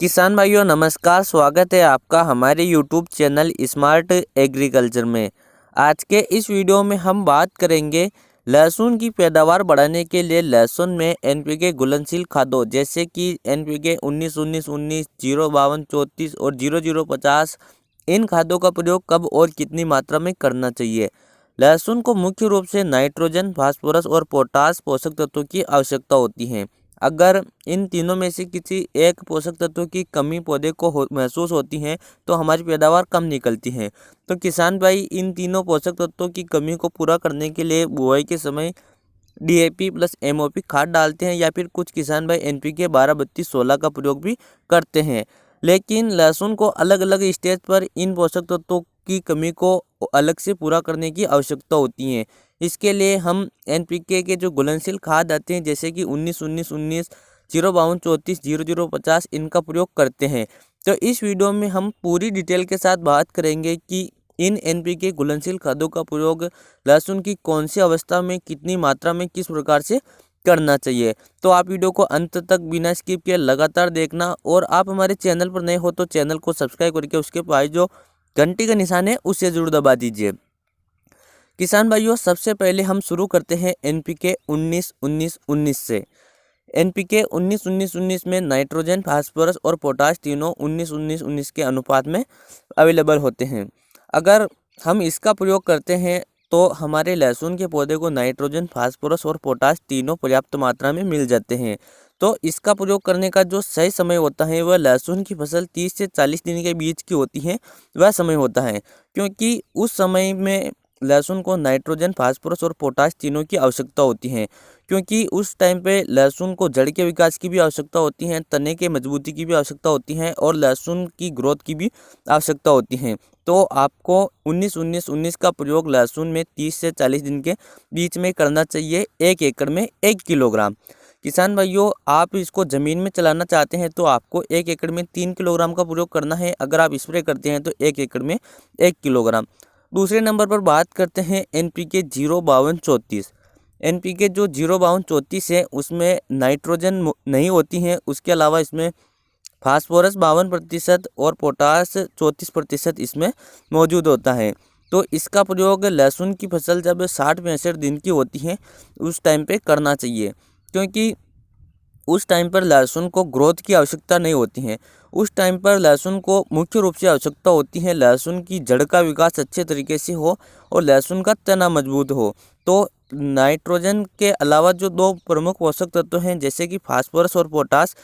किसान भाइयों नमस्कार। स्वागत है आपका हमारे यूट्यूब चैनल स्मार्ट एग्रीकल्चर में। आज के इस वीडियो में हम बात करेंगे लहसुन की पैदावार बढ़ाने के लिए लहसुन में एनपीके घुलनशील खादों जैसे कि एनपीके 19-19-19, 0-52-34 और 00-50 इन खादों का प्रयोग कब और कितनी मात्रा में करना चाहिए। लहसुन को मुख्य रूप से नाइट्रोजन, फास्फोरस और पोटास पोषक तत्वों की आवश्यकता होती है। अगर इन तीनों में से किसी एक पोषक तत्व की कमी पौधे को महसूस होती है तो हमारी पैदावार कम निकलती है। तो किसान भाई इन तीनों पोषक तत्वों की कमी को पूरा करने के लिए बुआई के समय डीएपी प्लस एमओपी खाद डालते हैं या फिर कुछ किसान भाई एनपीके 12-32-16 का प्रयोग भी करते हैं। लेकिन लहसुन को अलग अलग स्टेज पर इन पोषक तत्वों की कमी को अलग से पूरा करने की आवश्यकता होती है। इसके लिए हम एनपीके के जो घुलनशील खाद आते हैं जैसे कि 19-19-19, 0-52-34, 00-50 इनका प्रयोग करते हैं। तो इस वीडियो में हम पूरी डिटेल के साथ बात करेंगे कि इन एनपीके घुलनशील खादों का प्रयोग लहसुन की कौन सी अवस्था में कितनी मात्रा में किस प्रकार से करना चाहिए। तो आप वीडियो को अंत तक बिना स्किप किए लगातार देखना और आप हमारे चैनल पर नए हो तो चैनल को सब्सक्राइब करके उसके पास जो घंटी का निशान है उसे जरूर दबा दीजिए। किसान भाइयों सबसे पहले हम शुरू करते हैं एनपीके 19-19-19 से। एनपीके 19-19-19 में नाइट्रोजन, फास्फोरस और पोटाश तीनों 19-19-19 के अनुपात में अवेलेबल होते हैं। अगर हम इसका प्रयोग करते हैं तो हमारे लहसुन के पौधे को नाइट्रोजन, फास्फोरस और पोटाश तीनों पर्याप्त मात्रा में मिल जाते हैं। तो इसका प्रयोग करने का जो सही समय होता है वह लहसुन की फसल 30 से 40 दिन के बीच की होती है, वह समय होता है, क्योंकि उस समय में लहसुन को नाइट्रोजन, फास्फोरस और पोटाश तीनों की आवश्यकता होती है। क्योंकि उस टाइम पे लहसुन को जड़ के विकास की भी आवश्यकता होती है, तने के मजबूती की भी आवश्यकता होती है और लहसुन की ग्रोथ की भी आवश्यकता होती है। तो आपको 19-19-19 का प्रयोग लहसुन में 30 से 40 दिन के बीच में करना चाहिए। 1 एकड़ में 1 किलोग्राम। किसान भाइयों आप इसको ज़मीन में चलाना चाहते हैं तो आपको 1 एकड़ में 3 किलोग्राम का प्रयोग करना है। अगर आप स्प्रे करते हैं तो 1 एकड़ में 1 किलोग्राम। दूसरे नंबर पर बात करते हैं एनपीके 0-52-34। एनपीके जो 0-52-34 है उसमें नाइट्रोजन नहीं होती है, उसके अलावा इसमें फास्फोरस 52% और पोटास 34% इसमें मौजूद होता है। तो इसका प्रयोग लहसुन की फसल जब 60-65 दिन की होती है उस टाइम पे करना चाहिए, क्योंकि उस टाइम पर लहसुन को ग्रोथ की आवश्यकता नहीं होती है। उस टाइम पर लहसुन को मुख्य रूप से आवश्यकता होती है लहसुन की जड़ का विकास अच्छे तरीके से हो और लहसुन का तना मजबूत हो। तो नाइट्रोजन के अलावा जो दो प्रमुख पोषक तत्व हैं जैसे कि फास्फोरस और पोटास,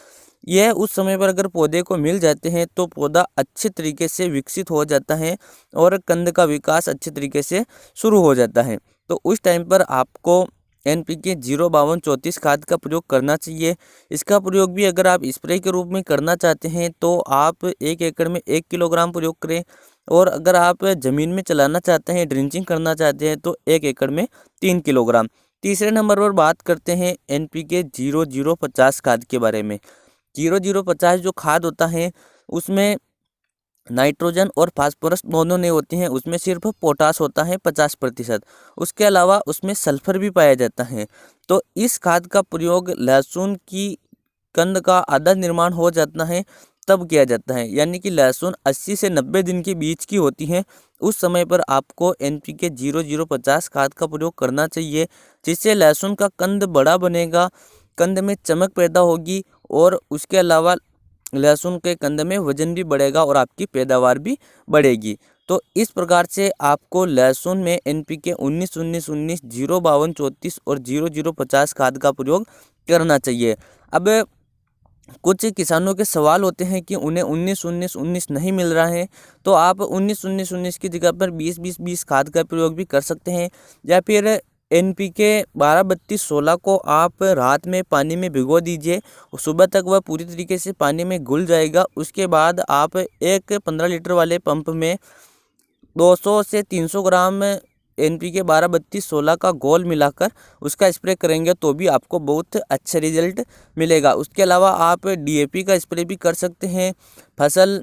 यह उस समय पर अगर पौधे को मिल जाते हैं तो पौधा अच्छे तरीके से विकसित हो जाता है और कंद का विकास अच्छे तरीके से शुरू हो जाता है। तो उस टाइम पर आपको एनपीके 0-52-34 खाद का प्रयोग करना चाहिए। इसका प्रयोग भी अगर आप स्प्रे के रूप में करना चाहते हैं तो आप 1 एकड़ में 1 किलोग्राम प्रयोग करें और अगर आप ज़मीन में चलाना चाहते हैं, ड्रिंचिंग करना चाहते हैं तो 1 एकड़ में 3 किलोग्राम। तीसरे नंबर पर बात करते हैं एनपीके 00-50 खाद के बारे में। 00-50 जो खाद होता है उसमें नाइट्रोजन और फास्फोरस दोनों नहीं होती हैं, उसमें सिर्फ पोटास होता है 50%। उसके अलावा उसमें सल्फर भी पाया जाता है। तो इस खाद का प्रयोग लहसुन की कंद का आधा निर्माण हो जाता है तब किया जाता है, यानी कि लहसुन 80 से 90 दिन के बीच की होती है। उस समय पर आपको एनपीके 00-50 खाद का प्रयोग करना चाहिए, जिससे लहसुन का कंद बड़ा बनेगा, कंद में चमक पैदा होगी और उसके अलावा लहसुन के कंद में वजन भी बढ़ेगा और आपकी पैदावार भी बढ़ेगी। तो इस प्रकार से आपको लहसुन में एनपीके 19-19-19, 0-52-34 और 00-50 खाद का प्रयोग करना चाहिए। अब कुछ किसानों के सवाल होते हैं कि उन्हें 19-19-19 नहीं मिल रहा है, तो आप 19-19-19 की जगह पर 20-20-20 खाद का प्रयोग भी कर सकते हैं, या फिर एनपीके 12-32-16 को आप रात में पानी में भिगो दीजिए, सुबह तक वह पूरी तरीके से पानी में घुल जाएगा। उसके बाद आप एक 15 लीटर वाले पंप में 200 से 300 ग्राम एनपीके 12-32-16 का घोल मिलाकर उसका स्प्रे करेंगे तो भी आपको बहुत अच्छा रिजल्ट मिलेगा। उसके अलावा आप डीएपी का स्प्रे भी कर सकते हैं। फसल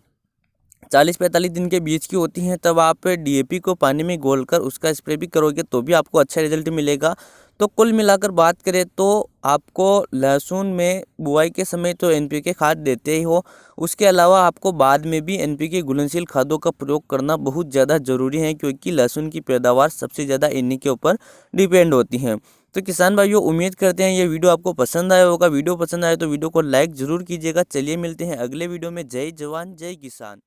40-45 दिन के बीच की होती हैं तब आप डीएपी को पानी में घोलकर उसका स्प्रे भी करोगे तो भी आपको अच्छा रिजल्ट मिलेगा। तो कुल मिलाकर बात करें तो आपको लहसुन में बुआई के समय तो एनपीके खाद देते ही हो, उसके अलावा आपको बाद में भी एनपीके घुलनशील खादों का प्रयोग करना बहुत ज़्यादा ज़रूरी है, क्योंकि लहसुन की पैदावार सबसे ज़्यादा इन्हीं के ऊपर डिपेंड होती है। तो किसान भाइयों, उम्मीद करते हैं ये वीडियो आपको पसंद आया होगा। वीडियो पसंद आए तो वीडियो को लाइक ज़रूर कीजिएगा। चलिए मिलते हैं अगले वीडियो में। जय जवान जय किसान।